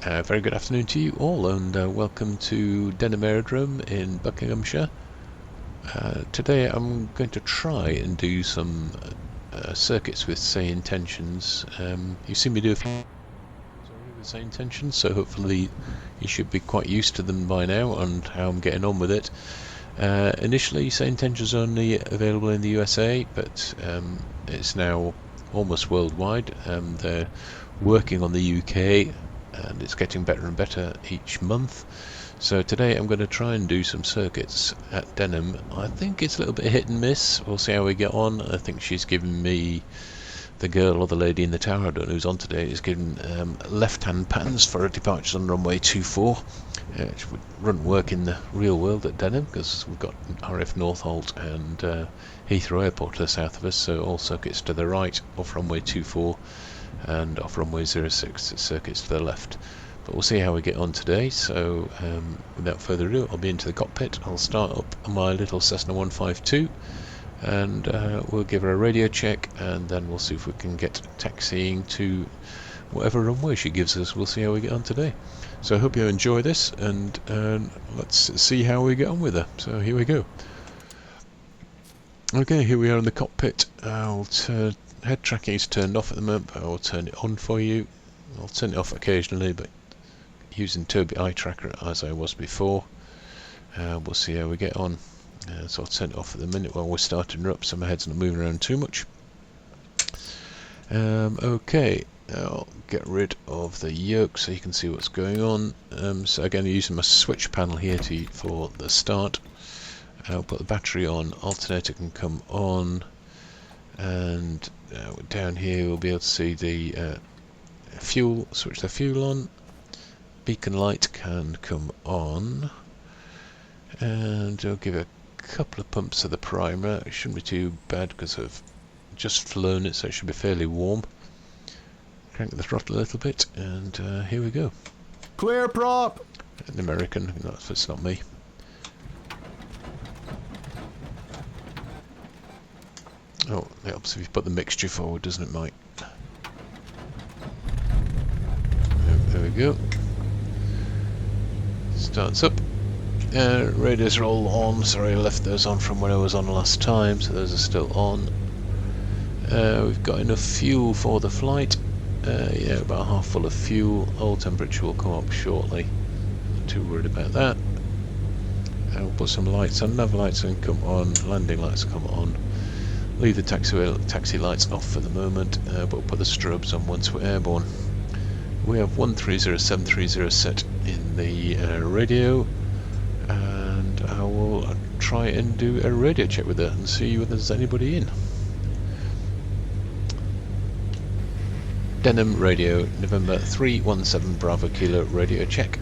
Very good afternoon to you all, and welcome to Denham Aerodrome in Buckinghamshire. Today I'm going to try and do some circuits with say intentions. You've seen me do a few with say intentions, so hopefully you should be quite used to them by now and how I'm getting on with it. Initially, say intentions are only available in the USA, but it's now almost worldwide. They're working on the UK, and it's getting better and better each month. So today I'm going to try and do some circuits at Denham. I think it's a little bit hit and miss. We'll see how we get on. I think she's given me, the girl or the lady in the tower, I don't know who's on today, is given left-hand patterns for departures on runway 24. Which wouldn't work in the real world at Denham because we've got RF Northolt and Heathrow Airport to the south of us, so all circuits to the right off runway 24 and off runway 06 circuits to the left. But we'll see how we get on today, so without further ado I'll be into the cockpit. I'll start up my little Cessna 152 and we'll give her a radio check, and then we'll see if we can get taxiing to whatever runway she gives us. We'll see how we get on today. So I hope you enjoy this, and let's see how we get on with her. So here we go. Okay, here we are in the cockpit. Head tracking is turned off at the moment, but I will turn it on for you. I'll turn it off occasionally, but using Tobii eye tracker as I was before. We'll see how we get on. So I'll turn it off at the minute while we're starting her up, so my head's not moving around too much. Okay, I'll get rid of the yoke so you can see what's going on. So again, using my switch panel here for the start. I'll put the battery on, alternator can come on, and down here we'll be able to see the fuel, switch the fuel on. Beacon light can come on, and I'll give a couple of pumps of the primer. It shouldn't be too bad because I've just flown it, so it should be fairly warm. Crank the throttle a little bit, and here we go. Clear prop! An American, it's not me. Oh, it helps if you put the mixture forward, doesn't it, Mike? There we go. Starts up. Radios are all on. Sorry, I left those on from when I was on last time, so those are still on. We've got enough fuel for the flight. Yeah, about half full of fuel. Oil temperature will come up shortly. Not too worried about that. We'll put some lights on. Nav lights can come on. Landing lights come on. Leave the taxi lights off for the moment, but we'll put the strobes on once we're airborne. We have 130730 set in the radio, and I will try and do a radio check with her and see whether there's anybody in. Denham radio, November 317 Bravo Kilo radio check.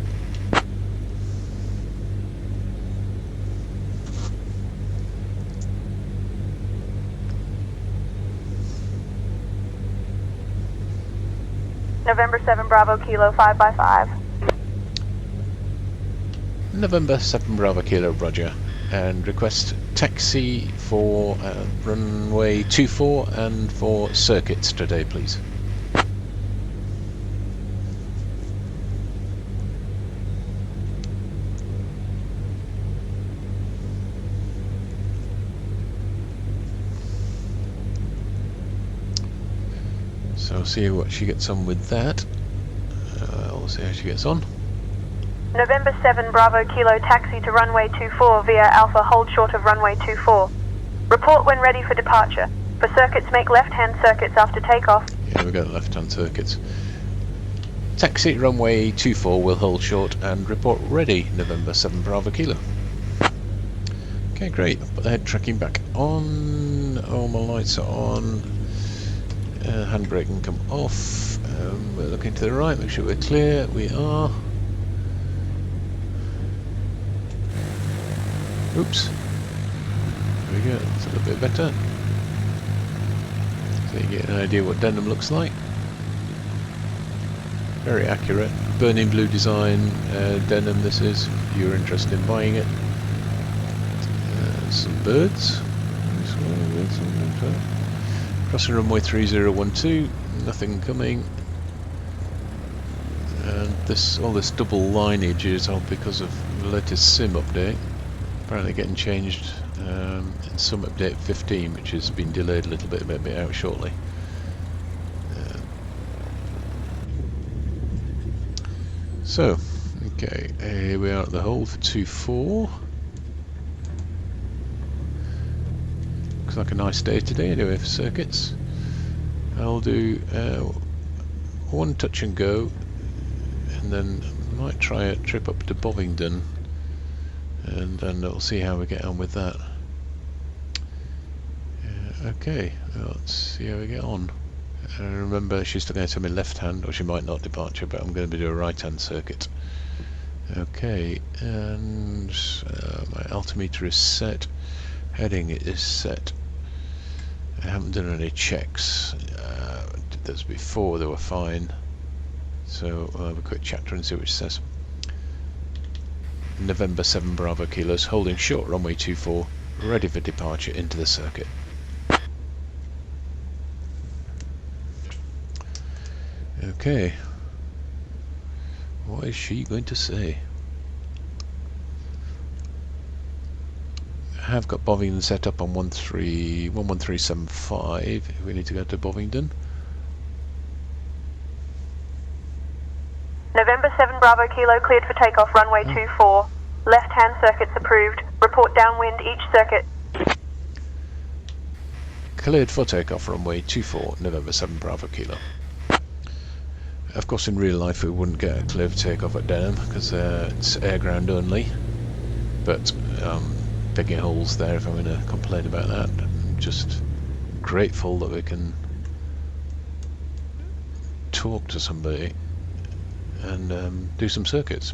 November 7 Bravo Kilo 5x5. November 7 Bravo Kilo, roger. And request taxi for runway 24 and for circuits today, please. So I'll see what she gets on with that. We'll see how she gets on. November 7 Bravo Kilo taxi to runway 24 via Alpha, hold short of runway 24. Report when ready for departure. For circuits, make left-hand circuits after takeoff. Yeah, we've got left-hand circuits. Taxi runway 24 will hold short and report ready, November 7 Bravo Kilo. Okay, great. I'll put the head tracking back on. All my lights are on. Handbrake can come off. We're looking to the right, make sure we're clear. We are. Oops. There we go, it's a little bit better. So you get an idea what Denham looks like. Very accurate. Burning blue design, Denham this is, if you're interested in buying it. Some birds. Crossing runway 3012, nothing coming. And all this double lineage is all because of the latest sim update. Apparently getting changed in some update 15, which has been delayed a little bit, may be out shortly. So, okay, here we are at the hold for 2-4. Looks like a nice day today anyway for circuits. I'll do one touch and go, and then might try a trip up to Bovingdon, and then we'll see how we get on with that. Okay, well, let's see how we get on. Remember, she's still going to tell me left hand, or she might not departure, but I'm going to do a right hand circuit. Okay, and my altimeter is set, heading is set. I haven't done any checks. Did those before, they were fine. So I'll have a quick chat through and see what it says. November 7 Bravo Kilos, holding short runway 24, ready for departure into the circuit. Okay. What is she going to say? I have got Bovingdon set up on 11375 if we need to go to Bovingdon. November 7 Bravo Kilo cleared for takeoff, runway 24. Left hand circuits approved. Report downwind each circuit. Cleared for takeoff, runway 24, November 7 Bravo Kilo. Of course, in real life we wouldn't get a clear for takeoff at Denham because it's air ground only, but digging holes there if I'm going to complain about that. I'm just grateful that we can talk to somebody and do some circuits.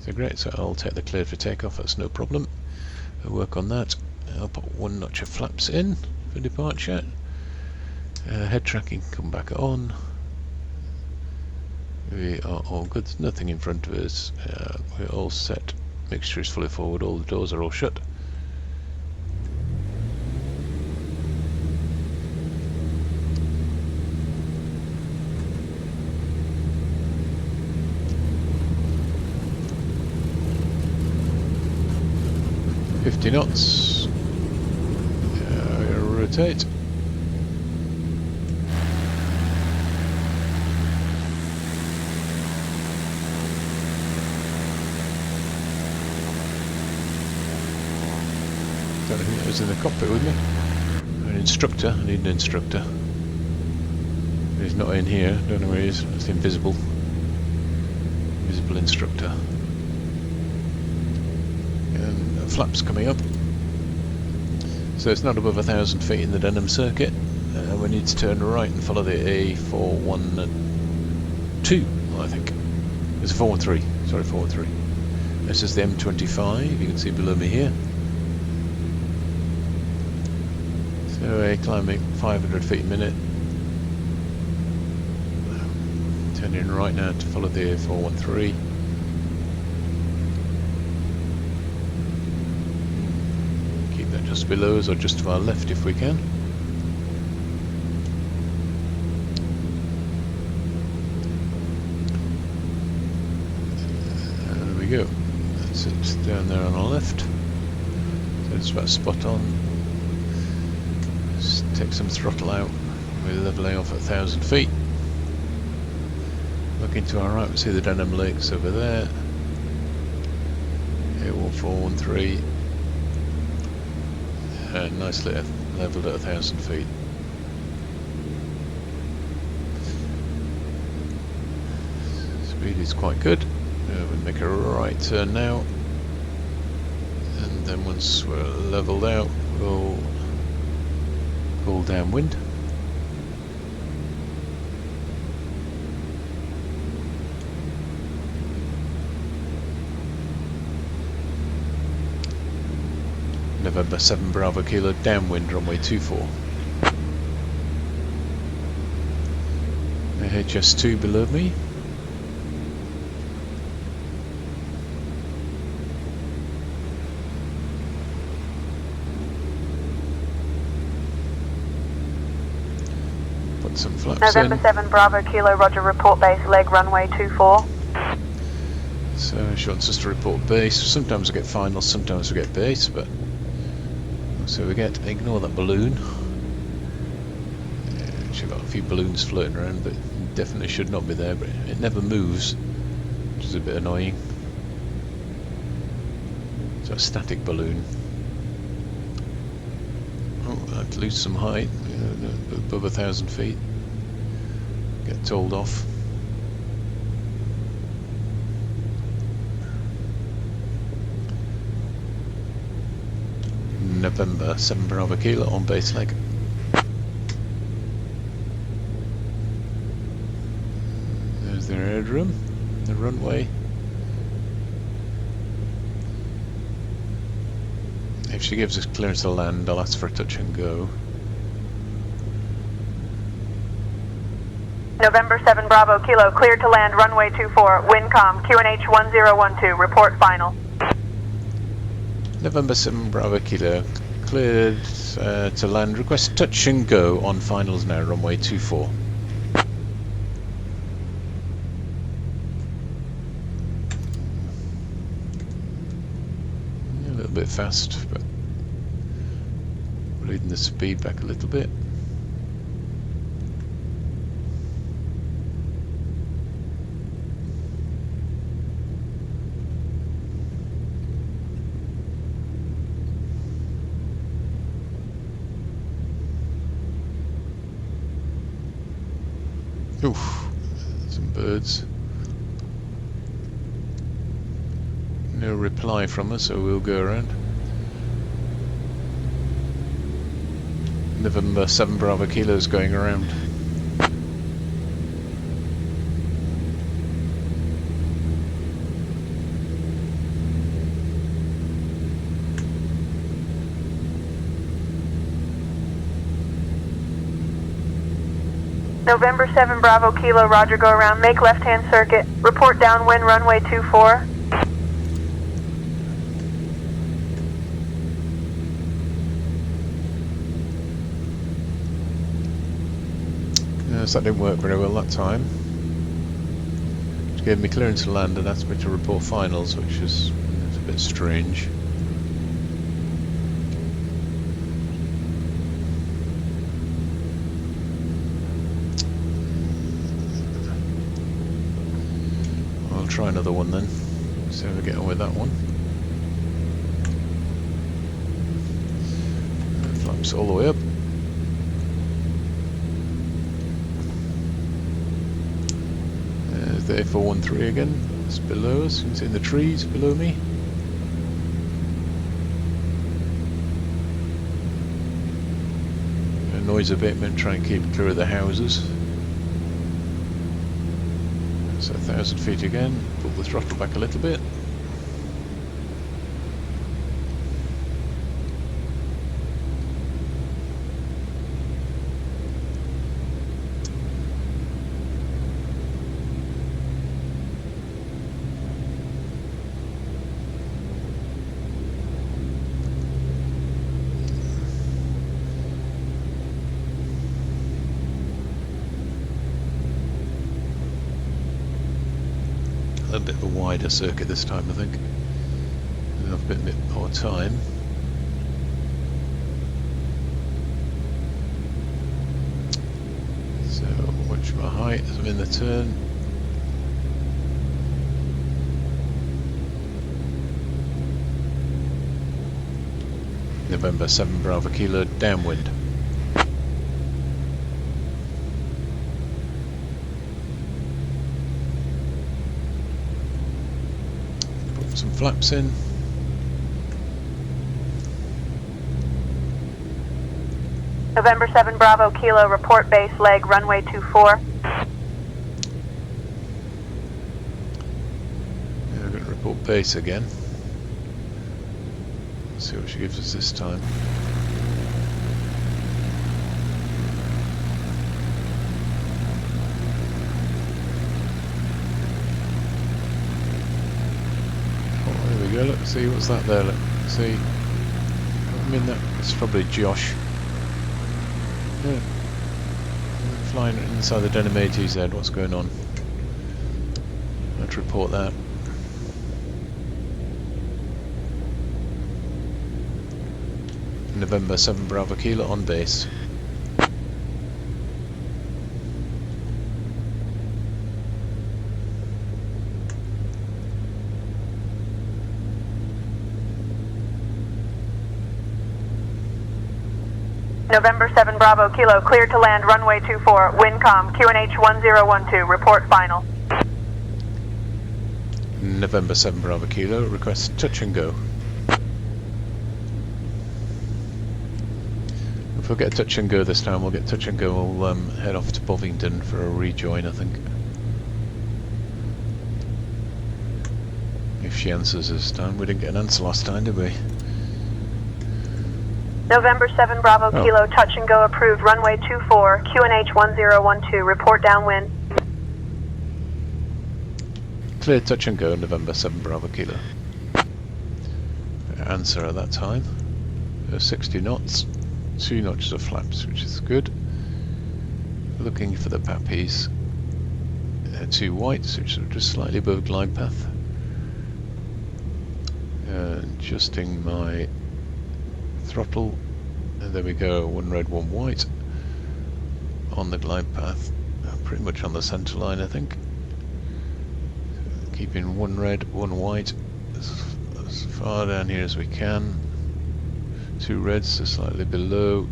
So great, so I'll take the cleared for takeoff, that's no problem. I'll work on that. I'll put one notch of flaps in for departure. Head tracking come back on. We are all good, there's nothing in front of us. We're all set. Mixture is fully forward, all the doors are all shut. .50 knots. Rotate. Don't know who was in the cockpit with me. An instructor. I need an instructor. He's not in here. Don't know where he is. It's invisible. Invisible instructor. And flaps coming up. So it's not above 1,000 feet in the Denham circuit. We need to turn right and follow the A412, I think. It's 413. Sorry, 413. This is the M25. You can see below me here. So we're climbing 500 feet a minute. Turning right now to follow the A413. Keep that just below us or just to our left if we can. There we go. That's it down there on our left. So it's about spot on. Just take some throttle out. We're levelling off at 1,000 feet. Looking to our right, we see the Denham Lakes over there. A1413. Nicely levelled at 1,000 feet. Speed is quite good. We'll make a right turn now. And then once we're levelled out, we'll pull downwind. November 7 Bravo Kilo, downwind, runway 24. HS2 below me. Put some flaps November in. 7 Bravo Kilo, roger, report base leg runway 24. So she wants us to report base. Sometimes we get finals, sometimes we get base, but so we get ignore that balloon. Yeah, she's got a few balloons floating around, but definitely should not be there. But it never moves, which is a bit annoying. It's a static balloon. Oh, I have to lose some height, above 1,000 feet. Get told off. November 7 Bravo Kilo on base leg. There's their aerodrome, the runway. If she gives us clearance to land, I'll ask for a touch and go. November 7 Bravo Kilo, cleared to land runway 24, Wincom, QNH 1012, report final. November 7 Bravo Kilo, cleared to land, request touch and go on finals now, runway 24. A little bit fast, but leading the speed back a little bit. Oof, some birds. No reply from us, so we'll go around. November 7 Bravo Kilo's going around. November 7 Bravo Kilo, roger, go around, make left-hand circuit, report downwind runway 24. Yes, that didn't work very well that time. She gave me clearance to land and asked me to report finals, which is a bit strange. I'll try another one then, see how we get on with that one. Flaps all the way up. There's the A413 again, it's below us, you can see in the trees below me. Noise abatement, try and keep clear of the houses. So 1,000 feet again, pull the throttle back a little bit. A bit of a wider circuit this time, I think. I've got a bit more time. So watch my height as I'm in the turn. November 7 Bravo Kilo, downwind. Some flaps in. November 7 Bravo Kilo, report base leg runway 24. Yeah, we're going to report base again. Let's see what she gives us this time. Go, look, see what's that there, look, see, I mean that's probably Josh, yeah, flying inside the Denham ATZ, what's going on, let's report that. November 7 Bravo Kilo on base. November 7 Bravo Kilo, cleared to land runway 24, Windcom, QNH 1012, report final. November 7 Bravo Kilo, request touch and go. If we'll get touch and go this time, we'll get touch and go, we'll head off to Bovingdon for a rejoin, I think. If she answers this time. We didn't get an answer last time, did we? November 7 Bravo Kilo, touch and go approved, runway 24, QNH 1012, report downwind. Clear touch and go, November 7 Bravo Kilo. Answer at that time. 60 knots, 2 notches of flaps, which is good. Looking for the pappies. 2 whites, which are just slightly above glide path. Adjusting my throttle, and there we go, 1 red, 1 white on the glide path, pretty much on the centre line, I think. Keeping 1 red, 1 white as far down here as we can. 2 reds, so slightly below.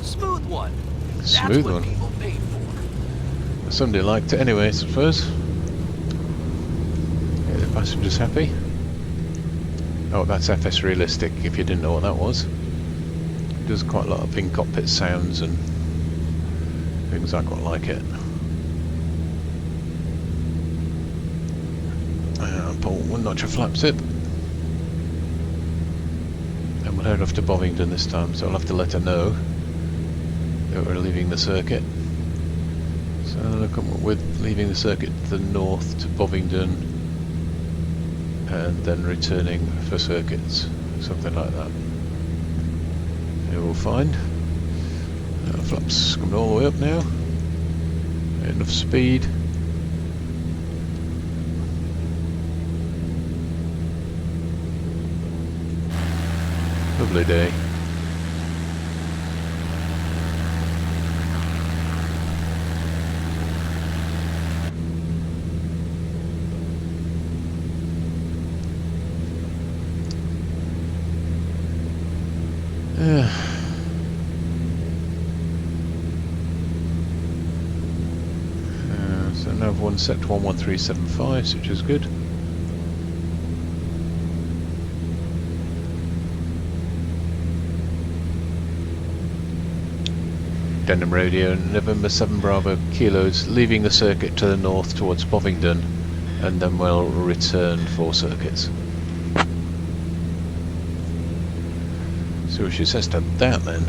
Smooth one. That's Smooth what one. people paid for. Somebody liked it anyway, I suppose. Yeah, the passenger's happy. Oh, that's FS Realistic, if you didn't know what that was. It does quite a lot of in-cockpit sounds and things. I quite like it. I'll pull 1 notch of flap tip. And we'll head off to Bovingdon this time, so I'll have to let her know that we're leaving the circuit. So I'll come up with leaving the circuit to the north to Bovingdon and then returning for circuits, something like that. And we'll find. Flaps coming all the way up now. Enough speed. Lovely day. So nav 1 set to 11375, which is good. Denham radio, November 7 Bravo Kilos, leaving the circuit to the north towards Bovingdon, and then we'll return for circuits. See what she says to that then.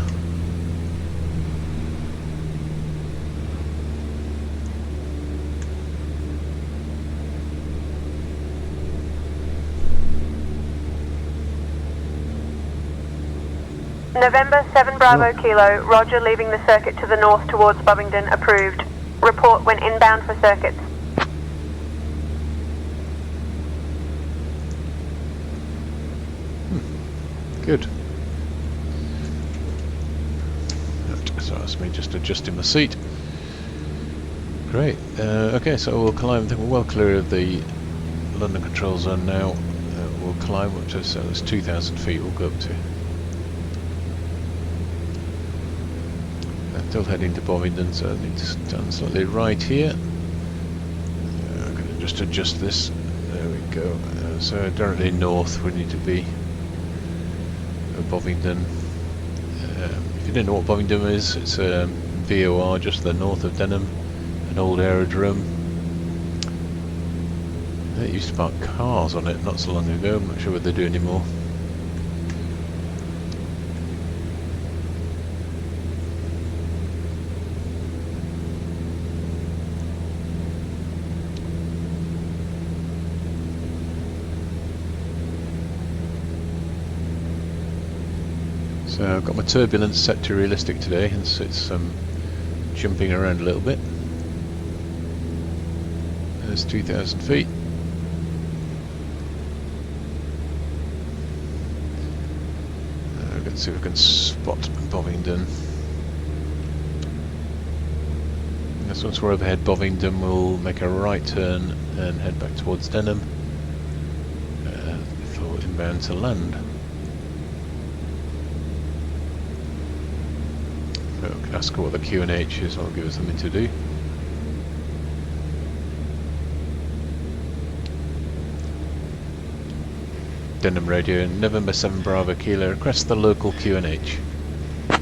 November 7 Bravo Kilo, roger, leaving the circuit to the north towards Bovingdon, approved. Report when inbound for circuits. Good. So that's me just adjusting my seat. Great. Okay, so we'll climb. I think we're well clear of the London control zone now. We'll climb up to, so that's 2,000 feet we'll go up to. Still heading to Bovingdon, so I need to stand slightly right here. I'm going to just adjust this. There we go. So directly north we need to be. Bovingdon. If you didn't know what Bovingdon is, it's a VOR just to the north of Denham, an old aerodrome. They used to park cars on it not so long ago. I'm not sure what they do anymore. So I've got my turbulence set to realistic today, and so it's jumping around a little bit. There's 2,000 feet. Let's see if we can spot Bovingdon. Yes, once we're overhead Bovingdon, we'll make a right turn and head back towards Denham for inbound to land. So we can ask her what the QNH is, that'll give us something to do. Denham radio, November 7 Bravo Kilo, request the local QNH. I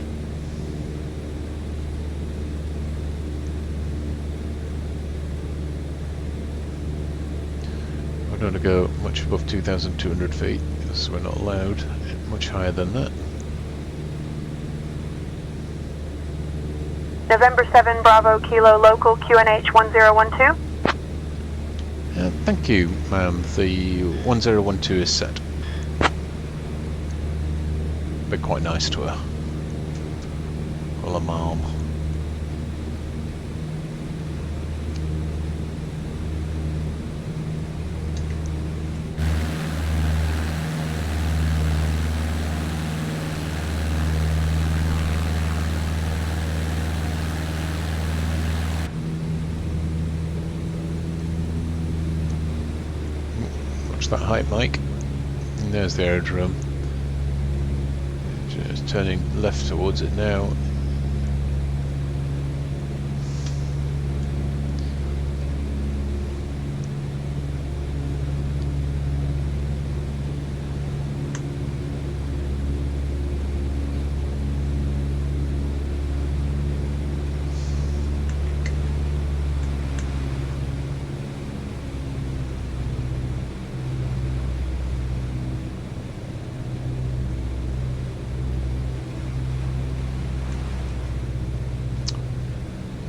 don't want to go much above 2,200 feet because we're not allowed much higher than that. November 7 Bravo Kilo local QNH 1012. Thank you, ma'am. The 1012 is set. Been quite nice to her. Well, a mom. Watch that height, Mike. And there's the aerodrome. Just turning left towards it now.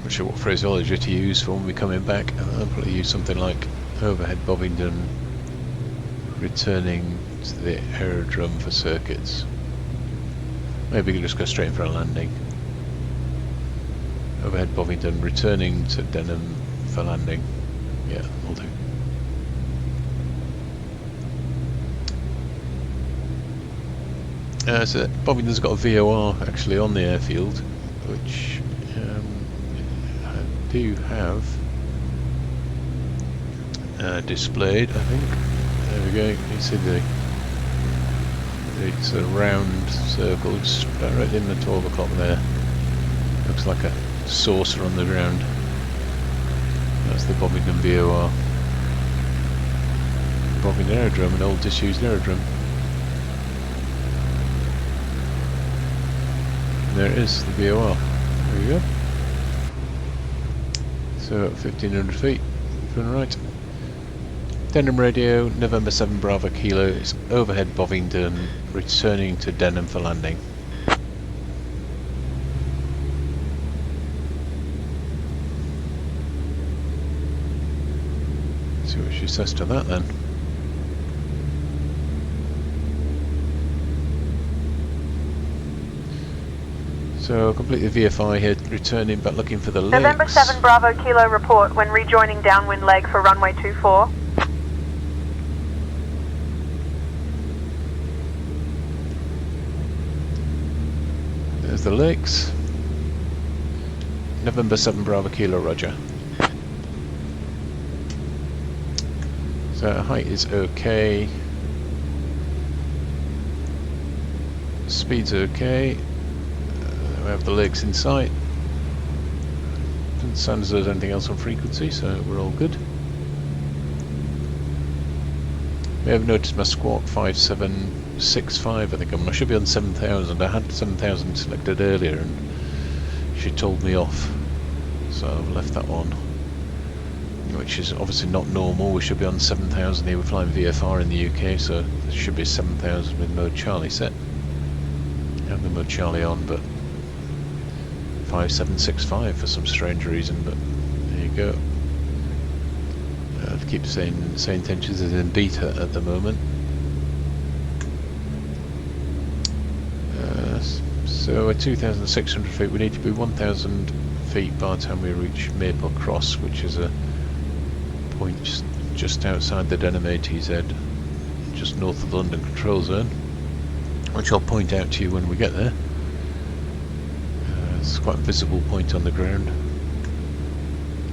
Not sure what phraseology to use for when we're coming back. I'll probably use something like overhead Bovingdon, returning to the aerodrome for circuits. Maybe we can just go straight in for a landing. Overhead Bovingdon, returning to Denham for landing. Yeah, will do. So Bovingdon's got a VOR actually on the airfield, which I do have displayed, I think. There we go, you see the sort of round circle, just right in the 12 o'clock there. Looks like a saucer on the ground. That's the Bovingdon VOR. Bovingdon Aerodrome, an old disused aerodrome. There it is, the VOR. There you go. So 1,500 feet, going right. Denham radio, November 7 Bravo Kilo, it's overhead Bovingdon, returning to Denham for landing. See what she says to that then. So complete the VFI here, returning back looking for the lakes. November 7 Bravo Kilo report when rejoining downwind leg for runway 24. There's the lakes. November 7 Bravo Kilo, roger. So height is okay. Speed's okay. We have the lakes in sight. Doesn't sound as though there's anything else on frequency, so we're all good. May have noticed my squawk 5765, I think I should be on 7,000. I had 7,000 selected earlier and she told me off, so I've left that on, which is obviously not normal. We should be on 7,000 here. We're flying VFR in the UK, so there should be 7,000 with mode Charlie set. I have the mode Charlie on, but 5765 for some strange reason, but there you go. I keep saying same tensions is in beta at the moment. So we're 2,600 feet. We need to be 1,000 feet by the time we reach Maple Cross, which is a point just outside the Denham ATZ, just north of the London control zone, which I'll point out to you when we get there. It's quite a visible point on the ground.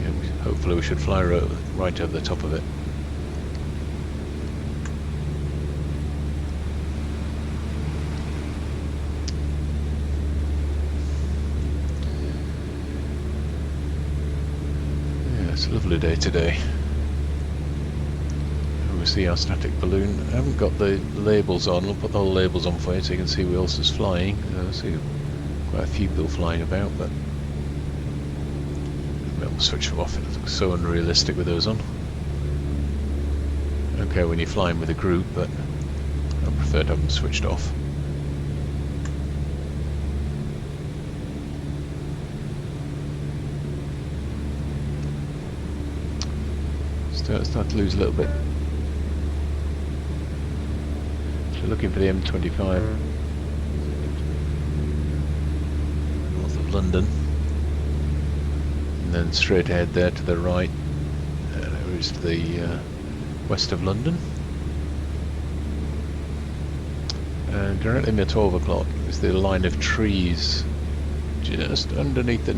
Yeah, hopefully we should fly right over the top of it. Yeah, it's a lovely day today. We see our static balloon. I haven't got the labels on. I'll put all the labels on for you so you can see who else is flying. I see quite a few people flying about, but we'll switch them off. It looks so unrealistic with those on. Okay, when you're flying with a group, but I prefer to have them switched off. Start to lose a little bit. So looking for the M25 north of London, and then straight ahead there to the right is the west of London, and directly near 12 o'clock is the line of trees just underneath the,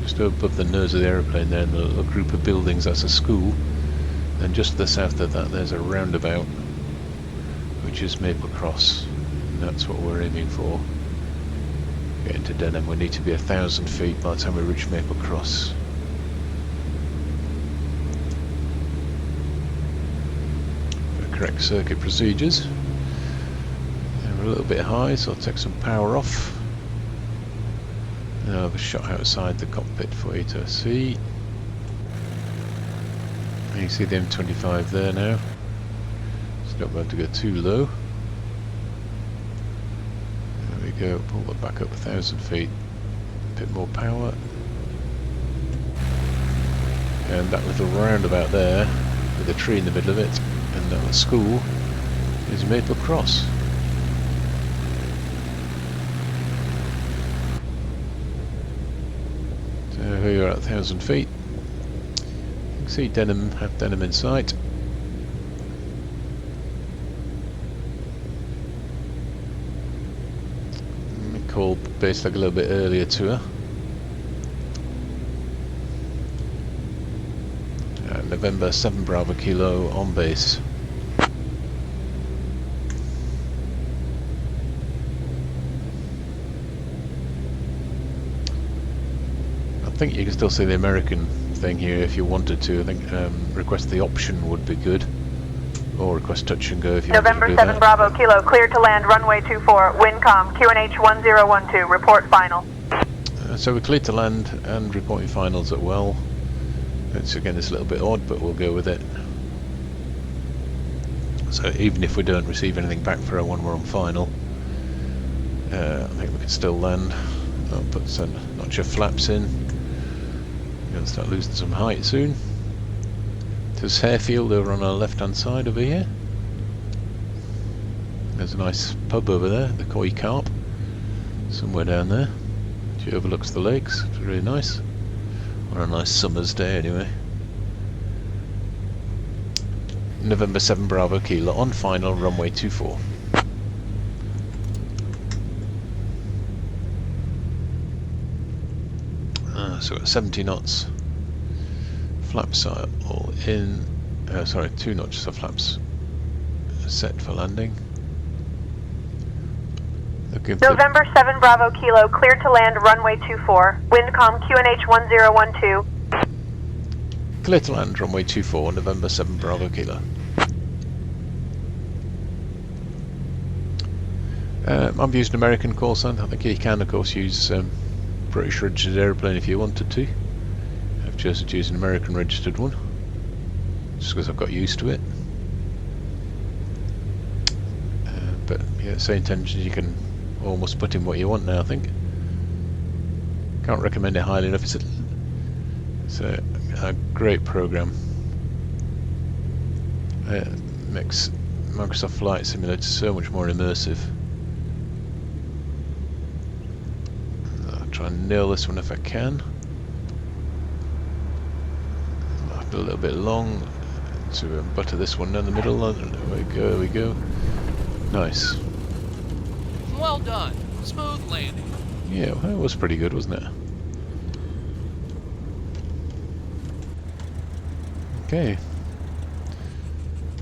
just above the nose of the aeroplane there, and the little group of buildings. That's a school. And just to the south of that there's a roundabout, which is Maple Cross, and that's what we're aiming for. Getting to Denham, we need to be 1,000 feet by the time we reach Maple Cross. The correct circuit procedures. And we're a little bit high, so I'll take some power off. And I'll have a shot outside the cockpit for you to see. You can see the M25 there now. It's not going to go too low. There we go, pull it back up 1,000 feet. A bit more power. And that little roundabout there, with a tree in the middle of it, and that school, is Maple Cross. So here you're at 1,000 feet. See Denham, have Denham in sight. Call base leg a little bit earlier to her. November 7 Bravo Kilo on base. I think you can still see the American thing here if you wanted to. I think request the option would be good, or request touch and go if you November wanted to do 7 that. Bravo Kilo, cleared to land runway 24, Windcom, QNH 1012, report final. So we're cleared to land and reporting finals at well. It's again, it's a little bit odd, but we'll go with it. So even if we don't receive anything back for our one we're on final, I think we can still land. I'll put some notch of flaps in. We're going to start losing some height soon. There's Harefield over on our left hand side over here. There's a nice pub over there, the Koi Carp, somewhere down there, which overlooks the lakes. It's really nice. On a nice summer's day anyway. November 7 Bravo Kilo on final, runway 24. So at 70 knots. Flaps are all in. Sorry, 2 notches of flaps set for landing. November 7 Bravo Kilo, cleared to land runway 24, Windcom, QNH 1012. Clear to land runway 24, November 7 Bravo Kilo. I've used an American call sign. I think you can of course use British registered aeroplane if you wanted to. I've chosen to use an American registered one, just because I've got used to it. But yeah, same intentions, you can almost put in what you want now, I think. Can't recommend it highly enough. It's a great program. It makes Microsoft Flight Simulator so much more immersive. try and nail this one if I can. After a little bit long to butter this one down the middle. There we go, there we go. Nice. Well done. Smooth landing. Yeah, well, that was pretty good, wasn't it? Okay.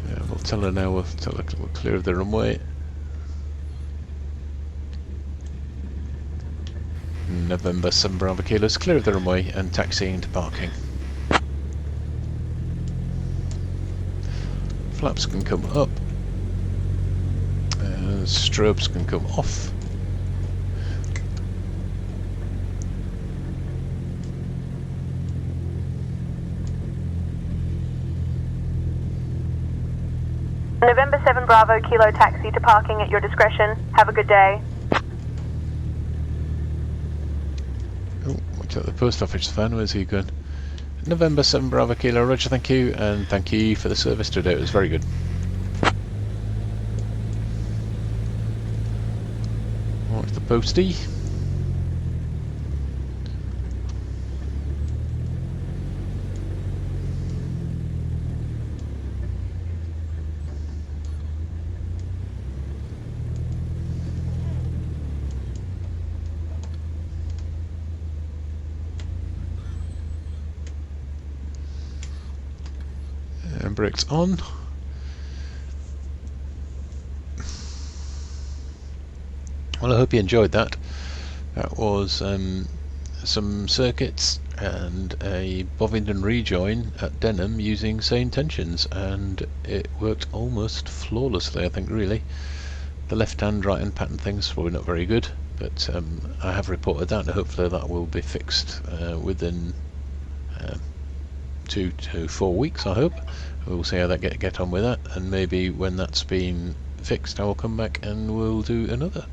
Yeah, we'll tell her now, we'll clear of the runway. November 7 Bravo Kilos, clear of the runway and taxiing to parking. Flaps can come up. Strobes can come off. November 7 Bravo Kilo taxi to parking at your discretion. Have a good day. Oh, watch out the post office fan, where's he going? November 7 Bravo Kilo, Roger, thank you, and thank you for the service today, it was very good. What's the postie? And brakes on. Well, I hope you enjoyed that. That was some circuits and a Bovingdon rejoin at Denham using Sane Tensions, and it worked almost flawlessly, I think, really. The left-hand, right-hand pattern things probably not very good, but I have reported that, and hopefully that will be fixed within 2 to 4 weeks, I hope. We'll see how that get on with that, and maybe when that's been fixed I will come back and we'll do another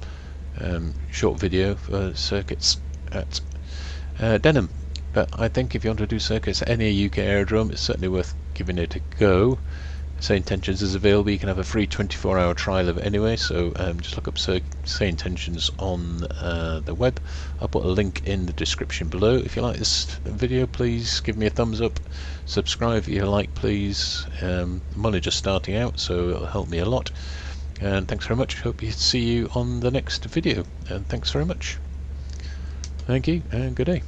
short video for circuits at Denham. But I think if you want to do circuits at any UK aerodrome, it's certainly worth giving it a go. Sane Tensions is available. You can have a free 24-hour trial of it anyway, so just look up Sane Tensions on the web. I'll put a link in the description below. If you like this video, please give me a thumbs up. Subscribe if you like, please. I'm only just starting out, so it'll help me a lot. And thanks very much. Hope to see you on the next video. And thanks very much. Thank you, and good day.